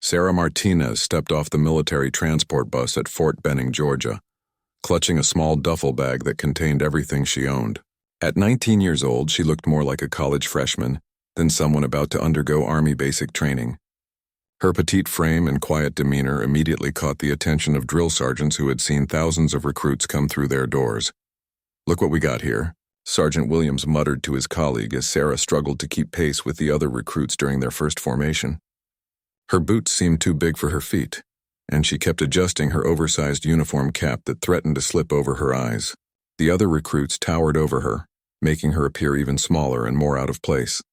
Sarah Martinez stepped off the military transport bus at Fort Benning, Georgia, clutching a small duffel bag that contained everything she owned. At 19 years old, she looked more like a college freshman than someone about to undergo Army basic training. Her petite frame and quiet demeanor immediately caught the attention of drill sergeants who had seen thousands of recruits come through their doors. "Look what we got here," Sergeant Williams muttered to his colleague as Sarah struggled to keep pace with the other recruits during their first formation. Her boots seemed too big for her feet, and she kept adjusting her oversized uniform cap that threatened to slip over her eyes. The other recruits towered over her, making her appear even smaller and more out of place.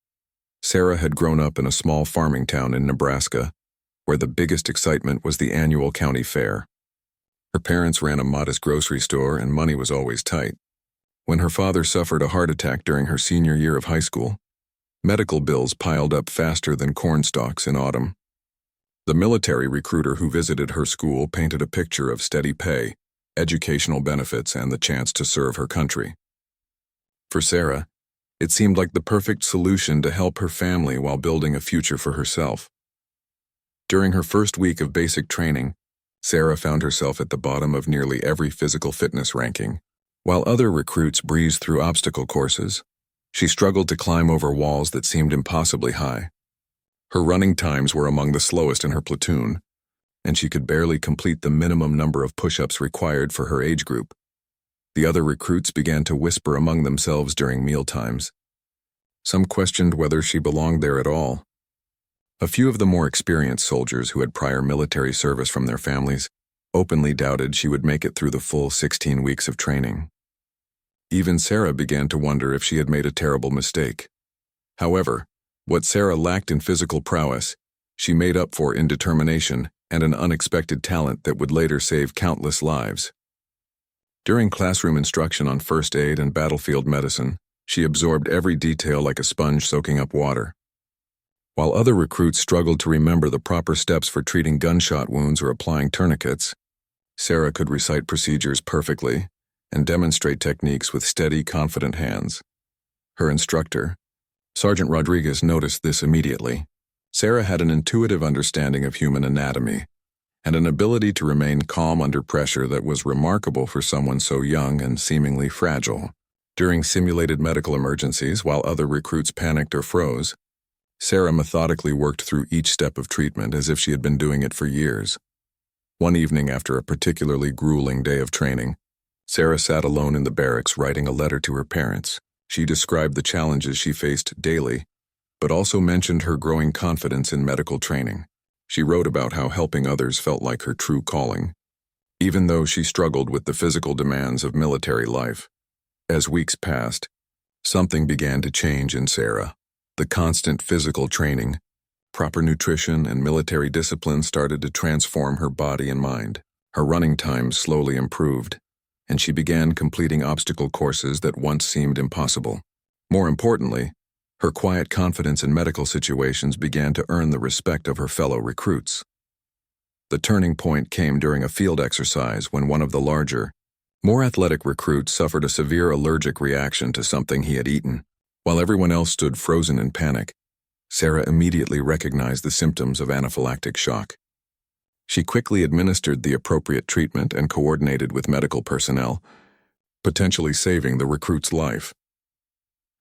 Sarah had grown up in a small farming town in Nebraska, where the biggest excitement was the annual county fair. Her parents ran a modest grocery store and money was always tight. When her father suffered a heart attack during her senior year of high school, medical bills piled up faster than corn stalks in autumn. The military recruiter who visited her school painted a picture of steady pay, educational benefits, and the chance to serve her country. For Sarah, it seemed like the perfect solution to help her family while building a future for herself. During her first week of basic training, Sarah found herself at the bottom of nearly every physical fitness ranking. While other recruits breezed through obstacle courses, she struggled to climb over walls that seemed impossibly high. Her running times were among the slowest in her platoon, and she could barely complete the minimum number of push-ups required for her age group. The other recruits began to whisper among themselves during mealtimes. Some questioned whether she belonged there at all. A few of the more experienced soldiers who had prior military service from their families openly doubted she would make it through the full 16 weeks of training. Even Sarah began to wonder if she had made a terrible mistake. However, what Sarah lacked in physical prowess, she made up for in determination and an unexpected talent that would later save countless lives. During classroom instruction on first aid and battlefield medicine, she absorbed every detail like a sponge soaking up water. While other recruits struggled to remember the proper steps for treating gunshot wounds or applying tourniquets, Sarah could recite procedures perfectly and demonstrate techniques with steady, confident hands. Her instructor, Sergeant Rodriguez, noticed this immediately. Sarah had an intuitive understanding of human anatomy and an ability to remain calm under pressure that was remarkable for someone so young and seemingly fragile. During simulated medical emergencies, while other recruits panicked or froze, Sarah methodically worked through each step of treatment as if she had been doing it for years. One evening after a particularly grueling day of training, Sarah sat alone in the barracks writing a letter to her parents. She described the challenges she faced daily, but also mentioned her growing confidence in medical training. She wrote about how helping others felt like her true calling, even though she struggled with the physical demands of military life. As weeks passed, something began to change in Sarah. The constant physical training, proper nutrition, and military discipline started to transform her body and mind. Her running times slowly improved, and she began completing obstacle courses that once seemed impossible. More importantly, her quiet confidence in medical situations began to earn the respect of her fellow recruits. The turning point came during a field exercise when one of the larger, more athletic recruits suffered a severe allergic reaction to something he had eaten. While everyone else stood frozen in panic, Sarah immediately recognized the symptoms of anaphylactic shock. She quickly administered the appropriate treatment and coordinated with medical personnel, potentially saving the recruit's life.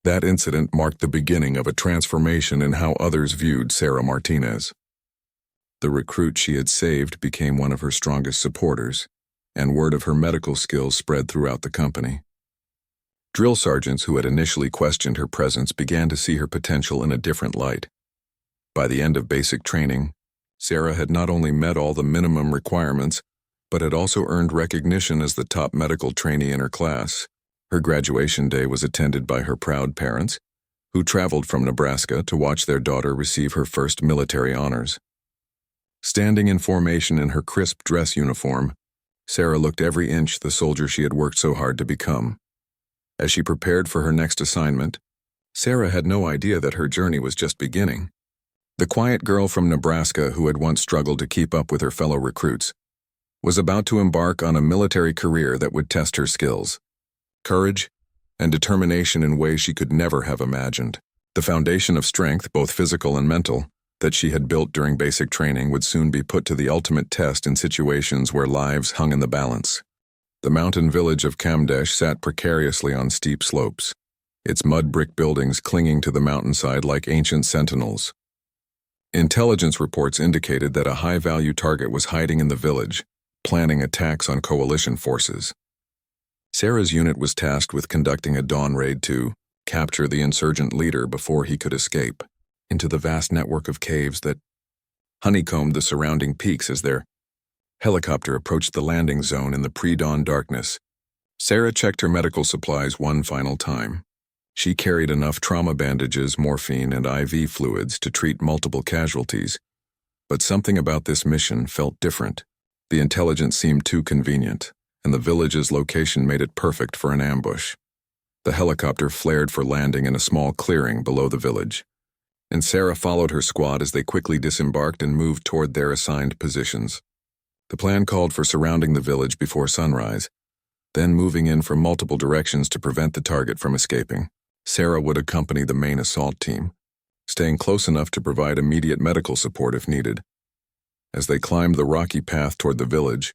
That incident marked the beginning of a transformation in how others viewed Sarah Martinez. The recruit she had saved became one of her strongest supporters, and word of her medical skills spread throughout the company. Drill sergeants who had initially questioned her presence began to see her potential in a different light. By the end of basic training, Sarah had not only met all the minimum requirements, but had also earned recognition as the top medical trainee in her class. Her graduation day was attended by her proud parents, who traveled from Nebraska to watch their daughter receive her first military honors. Standing in formation in her crisp dress uniform, Sarah looked every inch the soldier she had worked so hard to become. As she prepared for her next assignment, Sarah had no idea that her journey was just beginning. The quiet girl from Nebraska who had once struggled to keep up with her fellow recruits was about to embark on a military career that would test her skills, courage, and determination in ways she could never have imagined. The foundation of strength, both physical and mental, that she had built during basic training would soon be put to the ultimate test in situations where lives hung in the balance. The mountain village of Kamdesh sat precariously on steep slopes, its mud brick buildings clinging to the mountainside like ancient sentinels. Intelligence reports indicated that a high-value target was hiding in the village, planning attacks on coalition forces. Sarah's unit was tasked with conducting a dawn raid to capture the insurgent leader before he could escape into the vast network of caves that honeycombed the surrounding peaks as their helicopter approached the landing zone in the pre-dawn darkness. Sarah checked her medical supplies one final time. She carried enough trauma bandages, morphine, and IV fluids to treat multiple casualties. But something about this mission felt different. The intelligence seemed too convenient, and the village's location made it perfect for an ambush. The helicopter flared for landing in a small clearing below the village, and Sarah followed her squad as they quickly disembarked and moved toward their assigned positions. The plan called for surrounding the village before sunrise, then moving in from multiple directions to prevent the target from escaping. Sarah would accompany the main assault team, staying close enough to provide immediate medical support if needed. As they climbed the rocky path toward the village,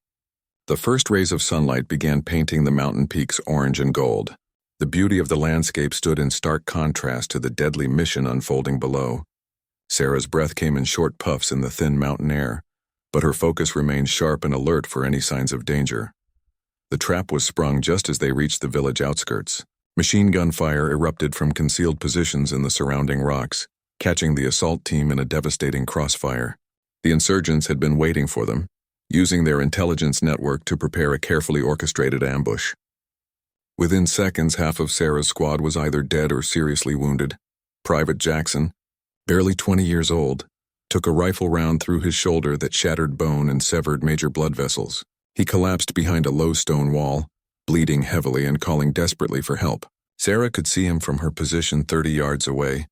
the first rays of sunlight began painting the mountain peaks orange and gold. The beauty of the landscape stood in stark contrast to the deadly mission unfolding below. Sarah's breath came in short puffs in the thin mountain air, but her focus remained sharp and alert for any signs of danger. The trap was sprung just as they reached the village outskirts. Machine gun fire erupted from concealed positions in the surrounding rocks, catching the assault team in a devastating crossfire. The insurgents had been waiting for them, using their intelligence network to prepare a carefully orchestrated ambush. Within seconds, half of Sarah's squad was either dead or seriously wounded. Private Jackson, barely 20 years old, took a rifle round through his shoulder that shattered bone and severed major blood vessels. He collapsed behind a low stone wall, bleeding heavily and calling desperately for help. Sarah could see him from her position 30 yards away,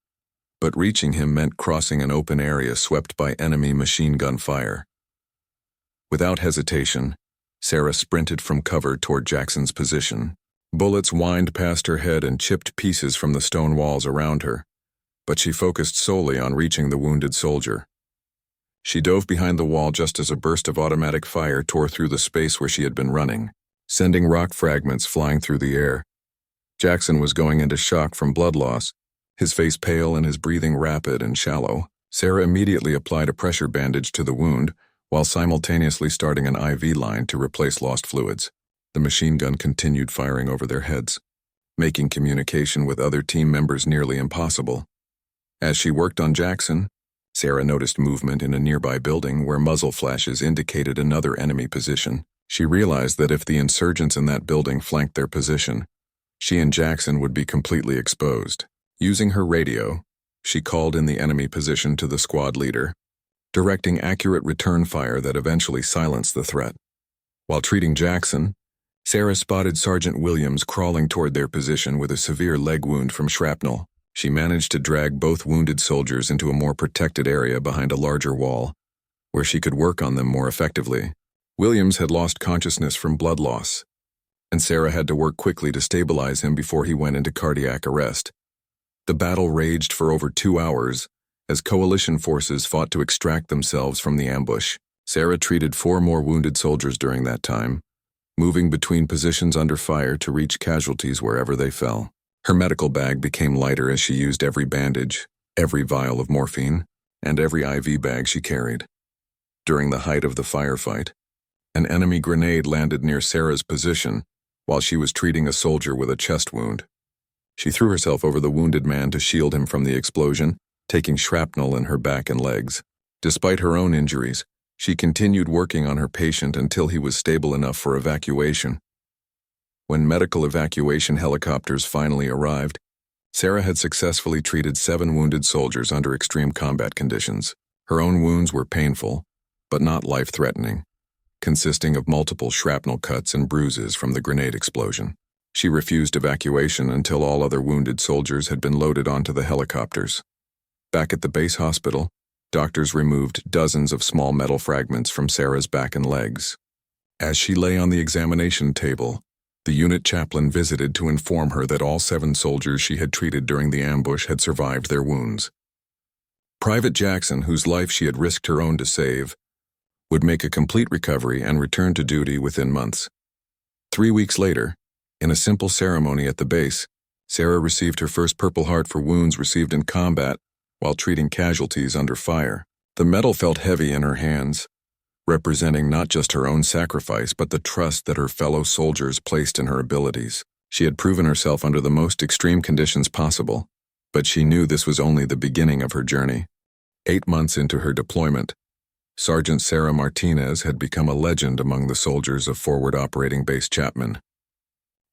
but reaching him meant crossing an open area swept by enemy machine gun fire. Without hesitation, Sarah sprinted from cover toward Jackson's position. Bullets whined past her head and chipped pieces from the stone walls around her, but she focused solely on reaching the wounded soldier. She dove behind the wall just as a burst of automatic fire tore through the space where she had been running, sending rock fragments flying through the air. Jackson was going into shock from blood loss, his face pale and his breathing rapid and shallow. Sarah immediately applied a pressure bandage to the wound, while simultaneously starting an IV line to replace lost fluids. The machine gun continued firing over their heads, making communication with other team members nearly impossible. As she worked on Jackson, Sarah noticed movement in a nearby building where muzzle flashes indicated another enemy position. She realized that if the insurgents in that building flanked their position, she and Jackson would be completely exposed. Using her radio, she called in the enemy position to the squad leader, directing accurate return fire that eventually silenced the threat. While treating Jackson, Sarah spotted Sergeant Williams crawling toward their position with a severe leg wound from shrapnel. She managed to drag both wounded soldiers into a more protected area behind a larger wall, where she could work on them more effectively. Williams had lost consciousness from blood loss, and Sarah had to work quickly to stabilize him before he went into cardiac arrest. The battle raged for over 2 hours as coalition forces fought to extract themselves from the ambush. Sarah treated 4 more wounded soldiers during that time, moving between positions under fire to reach casualties wherever they fell. Her medical bag became lighter as she used every bandage, every vial of morphine, and every IV bag she carried. During the height of the firefight, an enemy grenade landed near Sarah's position while she was treating a soldier with a chest wound. She threw herself over the wounded man to shield him from the explosion, taking shrapnel in her back and legs. Despite her own injuries, she continued working on her patient until he was stable enough for evacuation. When medical evacuation helicopters finally arrived, Sarah had successfully treated 7 wounded soldiers under extreme combat conditions. Her own wounds were painful, but not life-threatening, consisting of multiple shrapnel cuts and bruises from the grenade explosion. She refused evacuation until all other wounded soldiers had been loaded onto the helicopters. Back at the base hospital, doctors removed dozens of small metal fragments from Sarah's back and legs. As she lay on the examination table, the unit chaplain visited to inform her that all 7 soldiers she had treated during the ambush had survived their wounds. Private Jackson, whose life she had risked her own to save, would make a complete recovery and return to duty within months. 3 weeks later, in a simple ceremony at the base, Sarah received her first Purple Heart for wounds received in combat while treating casualties under fire. The medal felt heavy in her hands, representing not just her own sacrifice but the trust that her fellow soldiers placed in her abilities. She had proven herself under the most extreme conditions possible, but she knew this was only the beginning of her journey. 8 months into her deployment, Sergeant Sarah Martinez had become a legend among the soldiers of Forward Operating Base Chapman.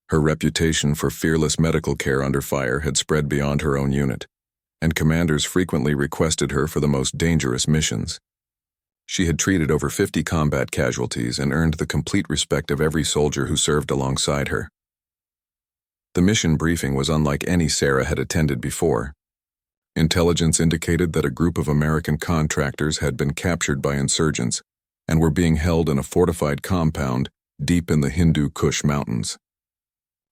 Her reputation for fearless medical care under fire had spread beyond her own unit, and commanders frequently requested her for the most dangerous missions. She had treated over 50 combat casualties and earned the complete respect of every soldier who served alongside her. The mission briefing was unlike any Sarah had attended before. Intelligence indicated that a group of American contractors had been captured by insurgents and were being held in a fortified compound deep in the Hindu Kush Mountains.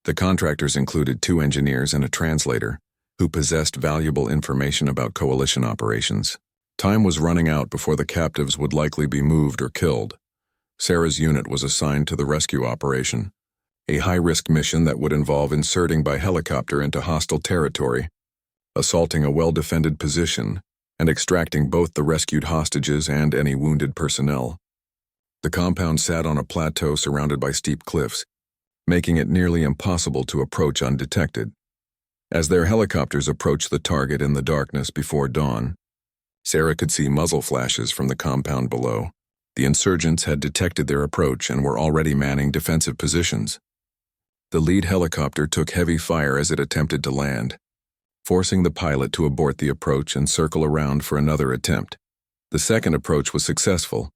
The contractors included 2 engineers and a translator, who possessed valuable information about coalition operations. Time was running out before the captives would likely be moved or killed. Sarah's unit was assigned to the rescue operation, a high-risk mission that would involve inserting by helicopter into hostile territory, assaulting a well-defended position, and extracting both the rescued hostages and any wounded personnel. The compound sat on a plateau surrounded by steep cliffs, making it nearly impossible to approach undetected. As their helicopters approached the target in the darkness before dawn, Sarah could see muzzle flashes from the compound below. The insurgents had detected their approach and were already manning defensive positions. The lead helicopter took heavy fire as it attempted to land, forcing the pilot to abort the approach and circle around for another attempt. The second approach was successful,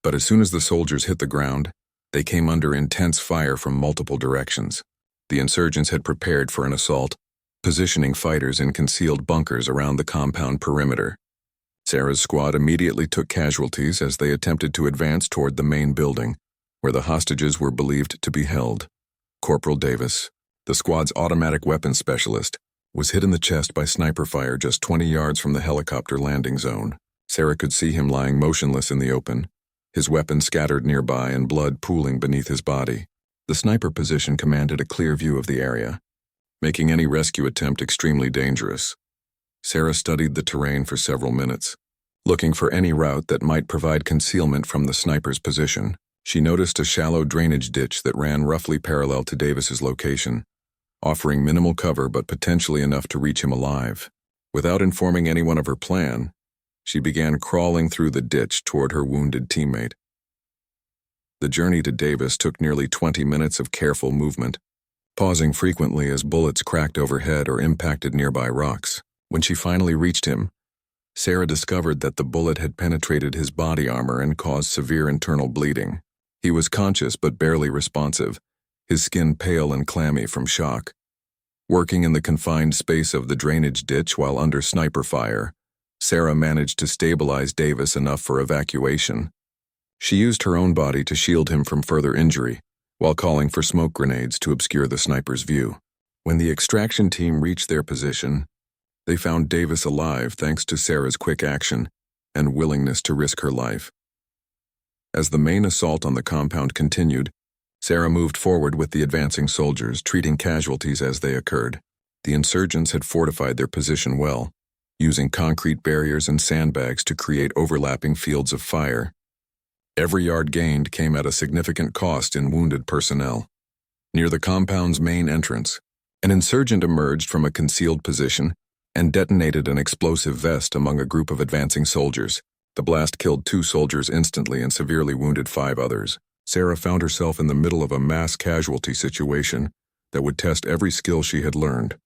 but as soon as the soldiers hit the ground, they came under intense fire from multiple directions. The insurgents had prepared for an assault, positioning fighters in concealed bunkers around the compound perimeter. Sarah's squad immediately took casualties as they attempted to advance toward the main building, where the hostages were believed to be held. Corporal Davis, the squad's automatic weapons specialist, was hit in the chest by sniper fire just 20 yards from the helicopter landing zone. Sarah could see him lying motionless in the open, his weapon scattered nearby and blood pooling beneath his body. The sniper position commanded a clear view of the area, making any rescue attempt extremely dangerous. Sarah studied the terrain for several minutes, looking for any route that might provide concealment from the sniper's position. She noticed a shallow drainage ditch that ran roughly parallel to Davis's location, offering minimal cover but potentially enough to reach him alive. Without informing anyone of her plan, she began crawling through the ditch toward her wounded teammate. The journey to Davis took nearly 20 minutes of careful movement, pausing frequently as bullets cracked overhead or impacted nearby rocks. When she finally reached him, Sarah discovered that the bullet had penetrated his body armor and caused severe internal bleeding. He was conscious but barely responsive, his skin pale and clammy from shock. Working in the confined space of the drainage ditch while under sniper fire, Sarah managed to stabilize Davis enough for evacuation. She used her own body to shield him from further injury, while calling for smoke grenades to obscure the sniper's view. When the extraction team reached their position, they found Davis alive thanks to Sarah's quick action and willingness to risk her life. As the main assault on the compound continued, Sarah moved forward with the advancing soldiers, treating casualties as they occurred. The insurgents had fortified their position well, using concrete barriers and sandbags to create overlapping fields of fire. Every yard gained came at a significant cost in wounded personnel. Near the compound's main entrance, an insurgent emerged from a concealed position and detonated an explosive vest among a group of advancing soldiers. The blast killed 2 soldiers instantly and severely wounded 5 others. Sarah found herself in the middle of a mass casualty situation that would test every skill she had learned.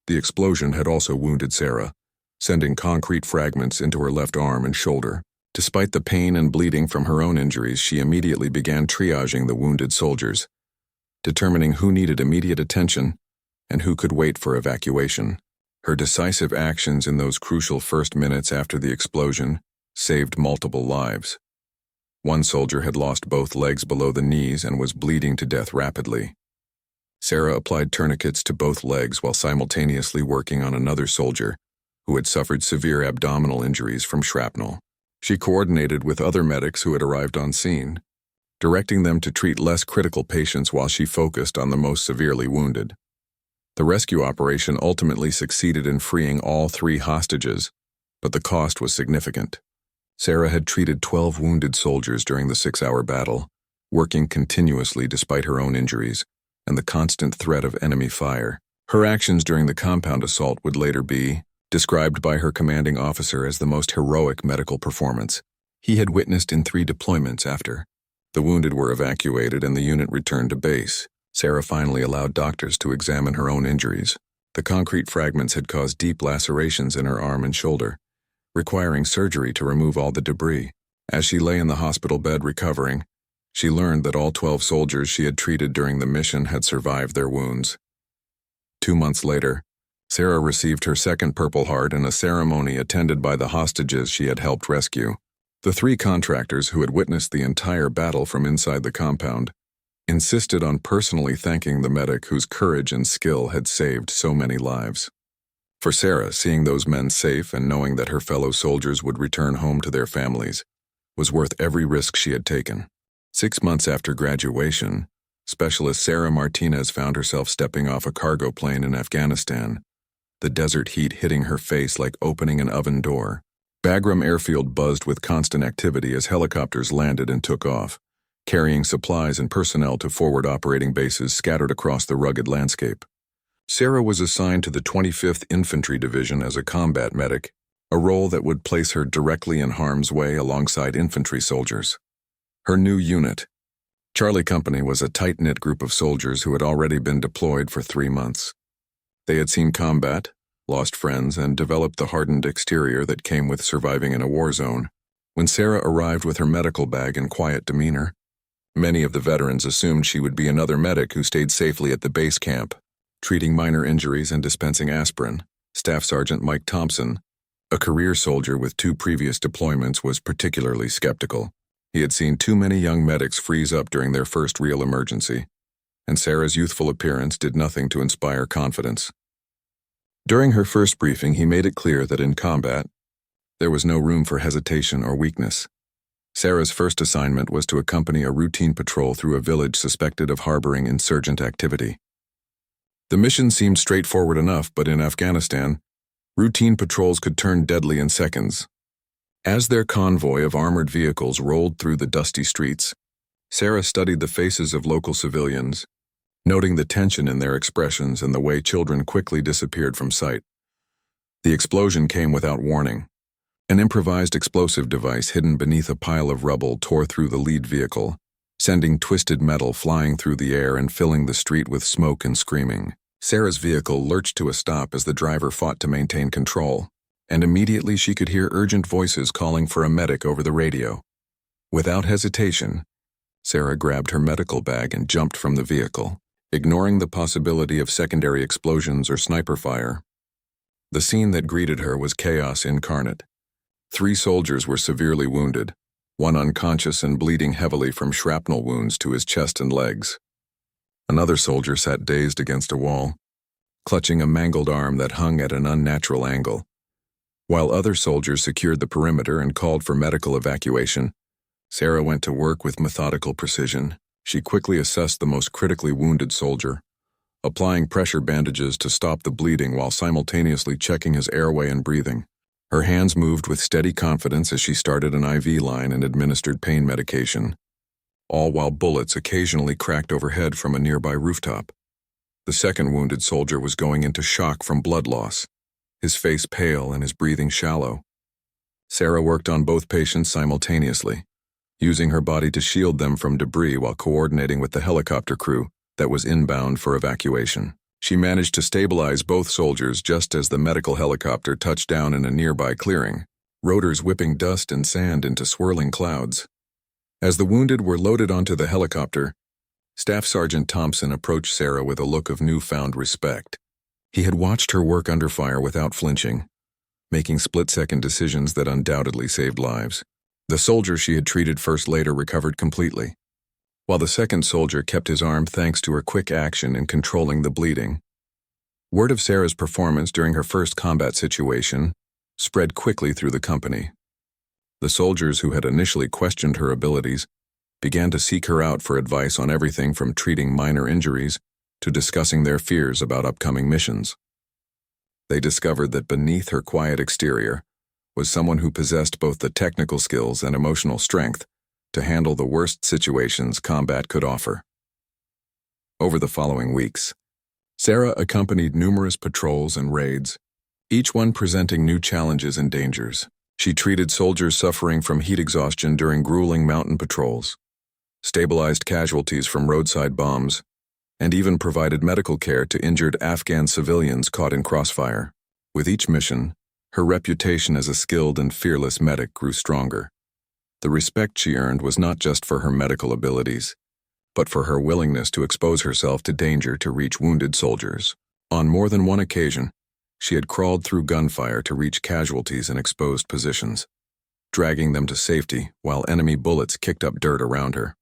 The explosion had also wounded Sarah, sending concrete fragments into her left arm and shoulder. Despite the pain and bleeding from her own injuries, she immediately began triaging the wounded soldiers, determining who needed immediate attention and who could wait for evacuation. Her decisive actions in those crucial first minutes after the explosion saved multiple lives. One soldier had lost both legs below the knees and was bleeding to death rapidly. Sarah applied tourniquets to both legs while simultaneously working on another soldier, who had suffered severe abdominal injuries from shrapnel. She coordinated with other medics who had arrived on scene, directing them to treat less critical patients while she focused on the most severely wounded. The rescue operation ultimately succeeded in freeing all 3 hostages, but the cost was significant. Sarah had treated 12 wounded soldiers during the 6-hour battle, working continuously despite her own injuries and the constant threat of enemy fire. Her actions during the compound assault would later be described by her commanding officer as the most heroic medical performance he had witnessed in 3 deployments after. The wounded were evacuated and the unit returned to base. Sarah finally allowed doctors to examine her own injuries. The concrete fragments had caused deep lacerations in her arm and shoulder, requiring surgery to remove all the debris. As she lay in the hospital bed recovering, she learned that all 12 soldiers she had treated during the mission had survived their wounds. 2 months later, Sarah received her second Purple Heart in a ceremony attended by the hostages she had helped rescue. The 3 contractors who had witnessed the entire battle from inside the compound insisted on personally thanking the medic whose courage and skill had saved so many lives. For Sarah, seeing those men safe and knowing that her fellow soldiers would return home to their families was worth every risk she had taken. 6 months after graduation, Specialist Sarah Martinez found herself stepping off a cargo plane in Afghanistan, the desert heat hitting her face like opening an oven door. Bagram Airfield buzzed with constant activity as helicopters landed and took off, carrying supplies and personnel to forward operating bases scattered across the rugged landscape. Sarah was assigned to the 25th Infantry Division as a combat medic, a role that would place her directly in harm's way alongside infantry soldiers. Her new unit, Charlie Company, was a tight-knit group of soldiers who had already been deployed for 3 months. They had seen combat, lost friends, and developed the hardened exterior that came with surviving in a war zone. When Sarah arrived with her medical bag and quiet demeanor, many of the veterans assumed she would be another medic who stayed safely at the base camp, treating minor injuries and dispensing aspirin. Staff Sergeant Mike Thompson, a career soldier with 2 previous deployments, was particularly skeptical. He had seen too many young medics freeze up during their first real emergency, and Sarah's youthful appearance did nothing to inspire confidence. During her first briefing, he made it clear that in combat, there was no room for hesitation or weakness. Sarah's first assignment was to accompany a routine patrol through a village suspected of harboring insurgent activity. The mission seemed straightforward enough, but in Afghanistan, routine patrols could turn deadly in seconds. As their convoy of armored vehicles rolled through the dusty streets, Sarah studied the faces of local civilians, noting the tension in their expressions and the way children quickly disappeared from sight. The explosion came without warning. An improvised explosive device hidden beneath a pile of rubble tore through the lead vehicle, sending twisted metal flying through the air and filling the street with smoke and screaming. Sarah's vehicle lurched to a stop as the driver fought to maintain control, and immediately she could hear urgent voices calling for a medic over the radio. Without hesitation, Sarah grabbed her medical bag and jumped from the vehicle, ignoring the possibility of secondary explosions or sniper fire. The scene that greeted her was chaos incarnate. 3 soldiers were severely wounded, one unconscious and bleeding heavily from shrapnel wounds to his chest and legs. Another soldier sat dazed against a wall, clutching a mangled arm that hung at an unnatural angle. While other soldiers secured the perimeter and called for medical evacuation, Sarah went to work with methodical precision. She quickly assessed the most critically wounded soldier, applying pressure bandages to stop the bleeding while simultaneously checking his airway and breathing. Her hands moved with steady confidence as she started an IV line and administered pain medication, all while bullets occasionally cracked overhead from a nearby rooftop. The second wounded soldier was going into shock from blood loss, his face pale and his breathing shallow. Sarah worked on both patients simultaneously, using her body to shield them from debris while coordinating with the helicopter crew that was inbound for evacuation. She managed to stabilize both soldiers just as the medical helicopter touched down in a nearby clearing, rotors whipping dust and sand into swirling clouds. As the wounded were loaded onto the helicopter, Staff Sergeant Thompson approached Sarah with a look of newfound respect. He had watched her work under fire without flinching, making split-second decisions that undoubtedly saved lives. The soldier she had treated first later recovered completely, while the second soldier kept his arm thanks to her quick action in controlling the bleeding. Word of Sarah's performance during her first combat situation spread quickly through the company. The soldiers who had initially questioned her abilities began to seek her out for advice on everything from treating minor injuries to discussing their fears about upcoming missions. They discovered that beneath her quiet exterior was someone who possessed both the technical skills and emotional strength to handle the worst situations combat could offer. Over the following weeks, Sarah accompanied numerous patrols and raids, each one presenting new challenges and dangers. She treated soldiers suffering from heat exhaustion during grueling mountain patrols, stabilized casualties from roadside bombs, and even provided medical care to injured Afghan civilians caught in crossfire. With each mission, her reputation as a skilled and fearless medic grew stronger. The respect she earned was not just for her medical abilities, but for her willingness to expose herself to danger to reach wounded soldiers. On more than one occasion, she had crawled through gunfire to reach casualties in exposed positions, dragging them to safety while enemy bullets kicked up dirt around her.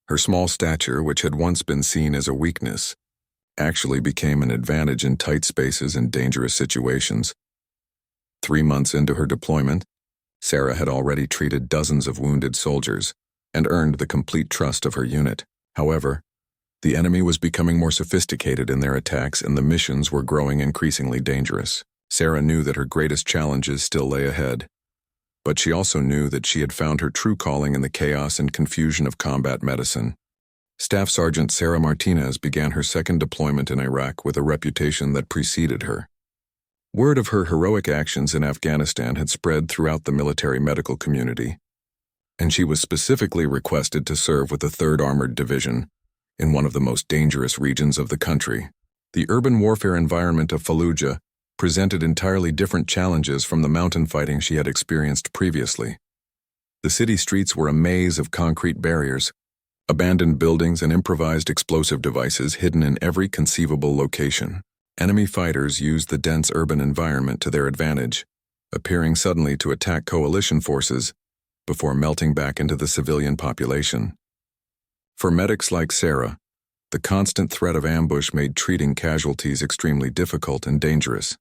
Her small stature, which had once been seen as a weakness, actually became an advantage in tight spaces and dangerous situations. 3 months into her deployment, Sarah had already treated dozens of wounded soldiers and earned the complete trust of her unit. However, the enemy was becoming more sophisticated in their attacks and the missions were growing increasingly dangerous. Sarah knew that her greatest challenges still lay ahead, but she also knew that she had found her true calling in the chaos and confusion of combat medicine. Staff Sergeant Sarah Martinez began her second deployment in Iraq with a reputation that preceded her. Word of her heroic actions in Afghanistan had spread throughout the military medical community, and she was specifically requested to serve with the 3rd Armored Division in one of the most dangerous regions of the country. The urban warfare environment of Fallujah presented entirely different challenges from the mountain fighting she had experienced previously. The city streets were a maze of concrete barriers, abandoned buildings and improvised explosive devices hidden in every conceivable location. Enemy fighters used the dense urban environment to their advantage, appearing suddenly to attack coalition forces before melting back into the civilian population. For medics like Sarah, the constant threat of ambush made treating casualties extremely difficult and dangerous.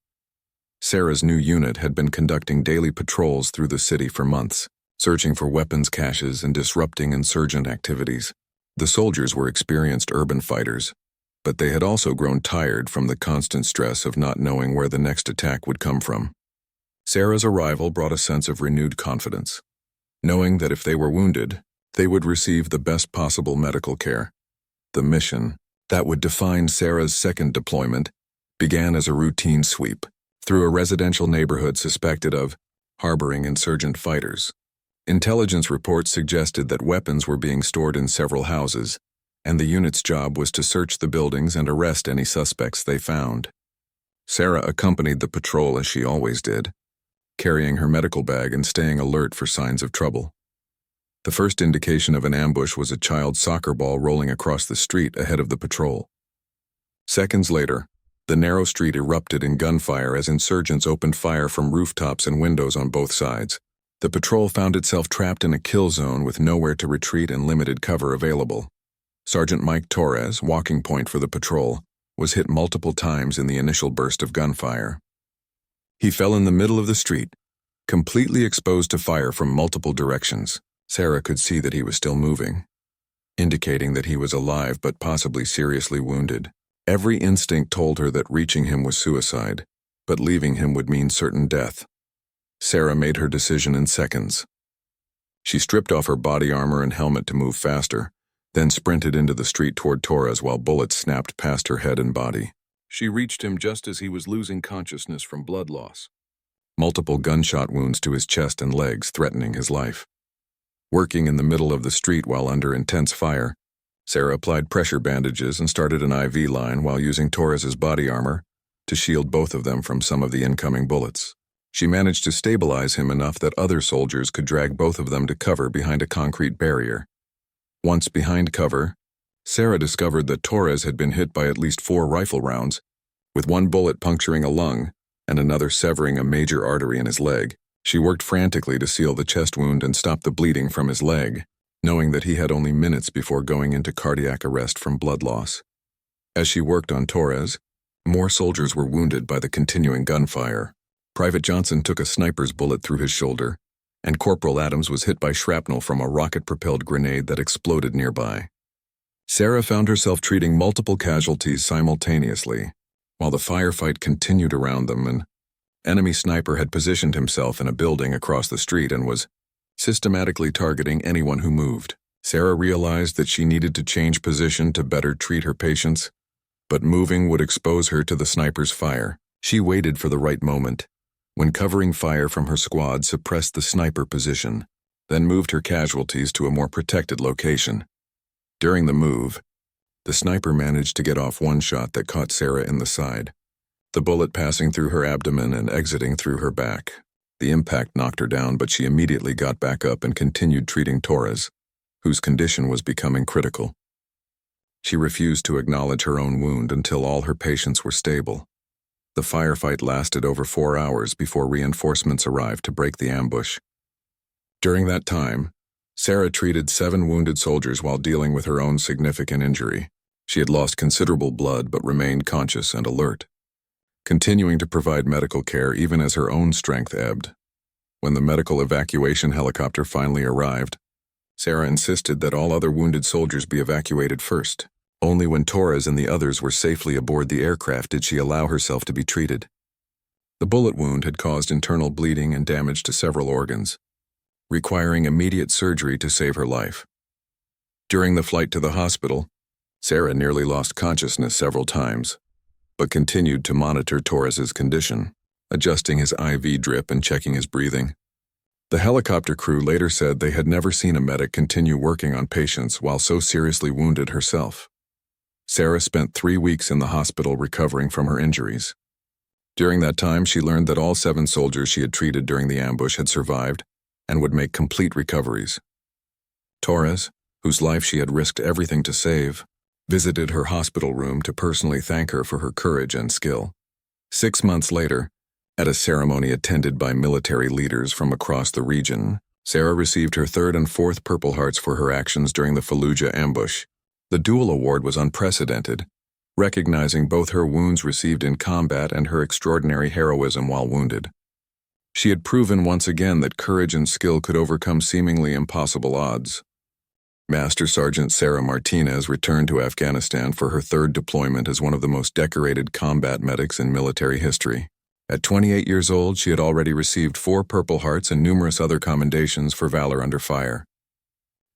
Sarah's new unit had been conducting daily patrols through the city for months, searching for weapons caches and disrupting insurgent activities. The soldiers were experienced urban fighters, but they had also grown tired from the constant stress of not knowing where the next attack would come from. Sarah's arrival brought a sense of renewed confidence, knowing that if they were wounded, they would receive the best possible medical care. The mission that would define Sarah's second deployment began as a routine sweep through a residential neighborhood suspected of harboring insurgent fighters. Intelligence reports suggested that weapons were being stored in several houses, and the unit's job was to search the buildings and arrest any suspects they found. Sarah accompanied the patrol as she always did, carrying her medical bag and staying alert for signs of trouble. The first indication of an ambush was a child's soccer ball rolling across the street ahead of the patrol. Seconds later, the narrow street erupted in gunfire as insurgents opened fire from rooftops and windows on both sides. The patrol found itself trapped in a kill zone with nowhere to retreat and limited cover available. Sergeant Mike Torres, walking point for the patrol, was hit multiple times in the initial burst of gunfire. He fell in the middle of the street, completely exposed to fire from multiple directions. Sarah could see that he was still moving, indicating that he was alive but possibly seriously wounded. Every instinct told her that reaching him was suicide, but leaving him would mean certain death. Sarah made her decision in seconds. She stripped off her body armor and helmet to move faster, then sprinted into the street toward Torres while bullets snapped past her head and body. She reached him just as he was losing consciousness from blood loss, multiple gunshot wounds to his chest and legs threatening his life. Working in the middle of the street while under intense fire, Sarah applied pressure bandages and started an IV line while using Torres's body armor to shield both of them from some of the incoming bullets. She managed to stabilize him enough that other soldiers could drag both of them to cover behind a concrete barrier. Once behind cover, Sarah discovered that Torres had been hit by at least 4 rifle rounds, with one bullet puncturing a lung and another severing a major artery in his leg. She worked frantically to seal the chest wound and stop the bleeding from his leg, knowing that he had only minutes before going into cardiac arrest from blood loss. As she worked on Torres, more soldiers were wounded by the continuing gunfire. Private Johnson took a sniper's bullet through his shoulder, and Corporal Adams was hit by shrapnel from a rocket-propelled grenade that exploded nearby. Sarah found herself treating multiple casualties simultaneously, while the firefight continued around them. An enemy sniper had positioned himself in a building across the street and was systematically targeting anyone who moved. Sarah realized that she needed to change position to better treat her patients, but moving would expose her to the sniper's fire. She waited for the right moment, when covering fire from her squad suppressed the sniper position, then moved her casualties to a more protected location. During the move, the sniper managed to get off one shot that caught Sarah in the side, the bullet passing through her abdomen and exiting through her back. The impact knocked her down, but she immediately got back up and continued treating Torres, whose condition was becoming critical. She refused to acknowledge her own wound until all her patients were stable. The firefight lasted over 4 hours before reinforcements arrived to break the ambush. During that time, Sarah treated 7 wounded soldiers while dealing with her own significant injury. She had lost considerable blood but remained conscious and alert, continuing to provide medical care even as her own strength ebbed. When the medical evacuation helicopter finally arrived, Sarah insisted that all other wounded soldiers be evacuated first. Only when Torres and the others were safely aboard the aircraft did she allow herself to be treated. The bullet wound had caused internal bleeding and damage to several organs, requiring immediate surgery to save her life. During the flight to the hospital, Sarah nearly lost consciousness several times, but continued to monitor Torres's condition, adjusting his IV drip and checking his breathing. The helicopter crew later said they had never seen a medic continue working on patients while so seriously wounded herself. Sarah spent 3 weeks in the hospital recovering from her injuries. During that time, she learned that all 7 soldiers she had treated during the ambush had survived and would make complete recoveries. Torres, whose life she had risked everything to save, visited her hospital room to personally thank her for her courage and skill. 6 months later, at a ceremony attended by military leaders from across the region, Sarah received her 3rd and 4th Purple Hearts for her actions during the Fallujah ambush. The dual award was unprecedented, recognizing both her wounds received in combat and her extraordinary heroism while wounded. She had proven once again that courage and skill could overcome seemingly impossible odds. Master Sergeant Sarah Martinez returned to Afghanistan for her 3rd deployment as one of the most decorated combat medics in military history. At 28 years old, she had already received 4 Purple Hearts and numerous other commendations for valor under fire.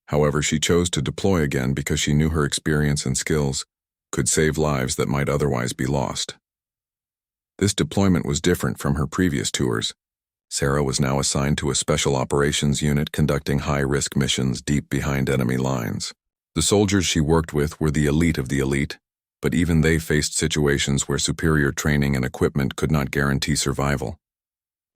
However, she chose to deploy again because she knew her experience and skills could save lives that might otherwise be lost. This deployment was different from her previous tours. Sarah was now assigned to a special operations unit conducting high-risk missions deep behind enemy lines. The soldiers she worked with were the elite of the elite, but even they faced situations where superior training and equipment could not guarantee survival.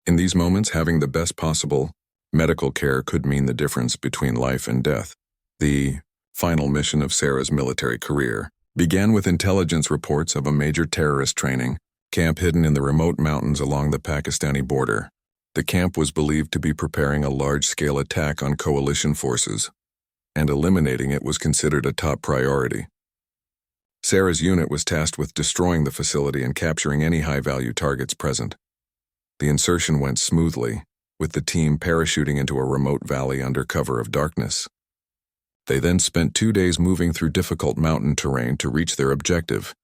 In these moments, having the best possible medical care could mean the difference between life and death. The final mission of Sarah's military career began with intelligence reports of a major terrorist training camp hidden in the remote mountains along the Pakistani border. The camp was believed to be preparing a large-scale attack on coalition forces, and eliminating it was considered a top priority. Sarah's unit was tasked with destroying the facility and capturing any high-value targets present. The insertion went smoothly, with the team parachuting into a remote valley under cover of darkness. They then spent 2 days moving through difficult mountain terrain to reach their objective,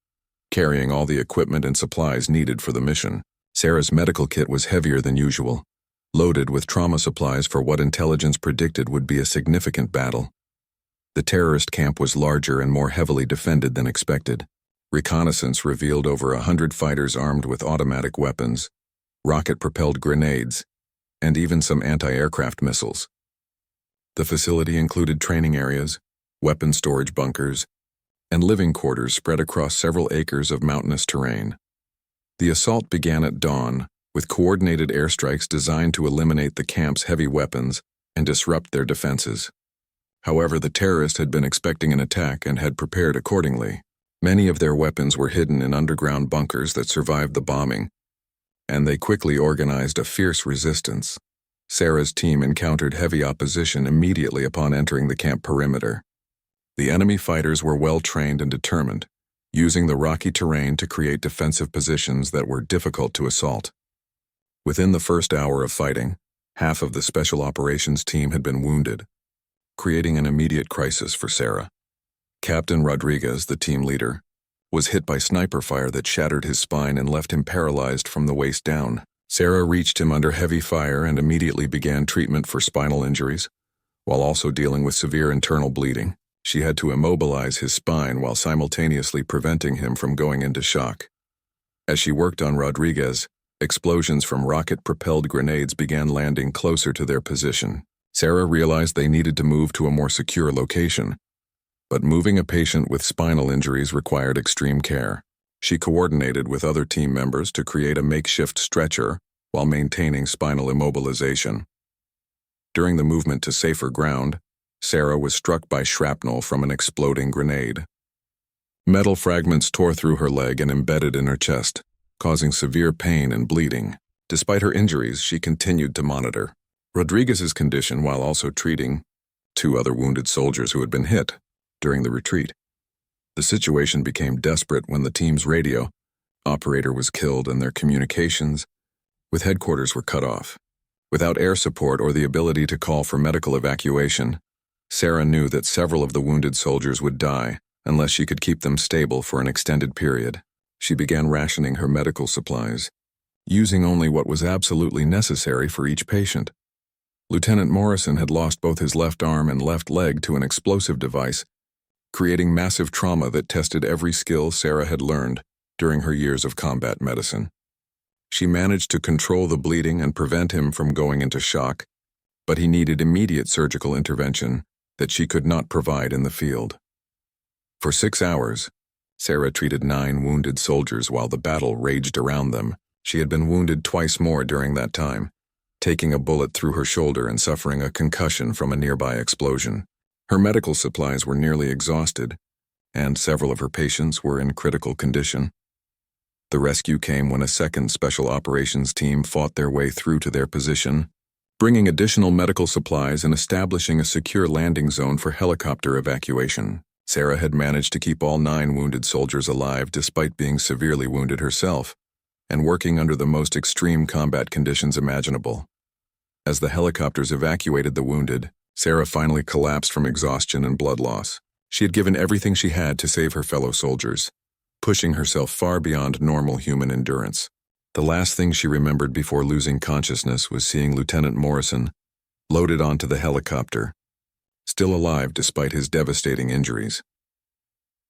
carrying all the equipment and supplies needed for the mission. Sarah's medical kit was heavier than usual, loaded with trauma supplies for what intelligence predicted would be a significant battle. The terrorist camp was larger and more heavily defended than expected. Reconnaissance revealed over 100 fighters armed with automatic weapons, rocket-propelled grenades, and even some anti-aircraft missiles. The facility included training areas, weapon storage bunkers, and living quarters spread across several acres of mountainous terrain. The assault began at dawn, with coordinated airstrikes designed to eliminate the camp's heavy weapons and disrupt their defenses. However, the terrorists had been expecting an attack and had prepared accordingly. Many of their weapons were hidden in underground bunkers that survived the bombing, and they quickly organized a fierce resistance. Sarah's team encountered heavy opposition immediately upon entering the camp perimeter. The enemy fighters were well-trained and determined, using the rocky terrain to create defensive positions that were difficult to assault. Within the first hour of fighting, half of the special operations team had been wounded, creating an immediate crisis for Sarah. Captain Rodriguez, the team leader, was hit by sniper fire that shattered his spine and left him paralyzed from the waist down. Sarah reached him under heavy fire and immediately began treatment for spinal injuries, while also dealing with severe internal bleeding. She had to immobilize his spine while simultaneously preventing him from going into shock. As she worked on Rodriguez, explosions from rocket-propelled grenades began landing closer to their position. Sarah realized they needed to move to a more secure location, but moving a patient with spinal injuries required extreme care. She coordinated with other team members to create a makeshift stretcher while maintaining spinal immobilization. During the movement to safer ground, Sarah was struck by shrapnel from an exploding grenade. Metal fragments tore through her leg and embedded in her chest, causing severe pain and bleeding. Despite her injuries, she continued to monitor Rodriguez's condition while also treating 2 other wounded soldiers who had been hit during the retreat. The situation became desperate when the team's radio operator was killed and their communications with headquarters were cut off. Without air support or the ability to call for medical evacuation, Sarah knew that several of the wounded soldiers would die unless she could keep them stable for an extended period. She began rationing her medical supplies, using only what was absolutely necessary for each patient. Lieutenant Morrison had lost both his left arm and left leg to an explosive device, creating massive trauma that tested every skill Sarah had learned during her years of combat medicine. She managed to control the bleeding and prevent him from going into shock, but he needed immediate surgical intervention that she could not provide in the field. For 6 hours, Sarah treated 9 wounded soldiers while the battle raged around them. She had been wounded twice more during that time, taking a bullet through her shoulder and suffering a concussion from a nearby explosion. Her medical supplies were nearly exhausted, and several of her patients were in critical condition. The rescue came when a second special operations team fought their way through to their position, bringing additional medical supplies and establishing a secure landing zone for helicopter evacuation. Sarah had managed to keep all 9 wounded soldiers alive despite being severely wounded herself, and working under the most extreme combat conditions imaginable. As the helicopters evacuated the wounded, Sarah finally collapsed from exhaustion and blood loss. She had given everything she had to save her fellow soldiers, pushing herself far beyond normal human endurance. The last thing she remembered before losing consciousness was seeing Lieutenant Morrison loaded onto the helicopter, still alive despite his devastating injuries.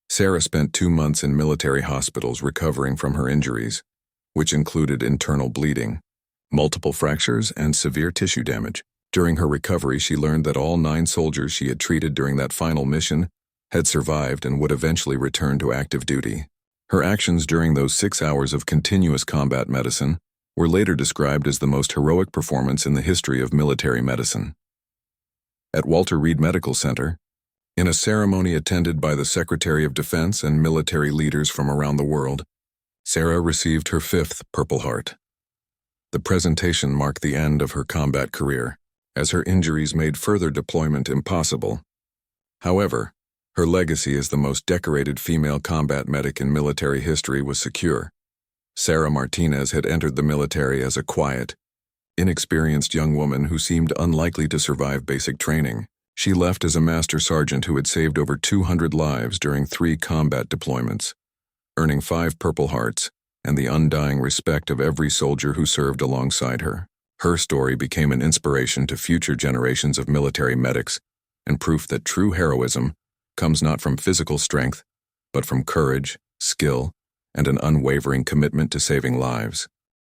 Sarah spent 2 months in military hospitals recovering from her injuries, which included internal bleeding, multiple fractures, and severe tissue damage. During her recovery, she learned that all 9 soldiers she had treated during that final mission had survived and would eventually return to active duty. Her actions during those 6 hours of continuous combat medicine were later described as the most heroic performance in the history of military medicine. At Walter Reed Medical Center, in a ceremony attended by the Secretary of Defense and military leaders from around the world, Sarah received her 5th Purple Heart. The presentation marked the end of her combat career, as her injuries made further deployment impossible. However, her legacy as the most decorated female combat medic in military history was secure. Sarah Martinez had entered the military as a quiet, inexperienced young woman who seemed unlikely to survive basic training. She left as a master sergeant who had saved over 200 lives during 3 combat deployments, earning 5 Purple Hearts and the undying respect of every soldier who served alongside her. Her story became an inspiration to future generations of military medics and proof that true heroism comes not from physical strength, but from courage, skill, and an unwavering commitment to saving lives.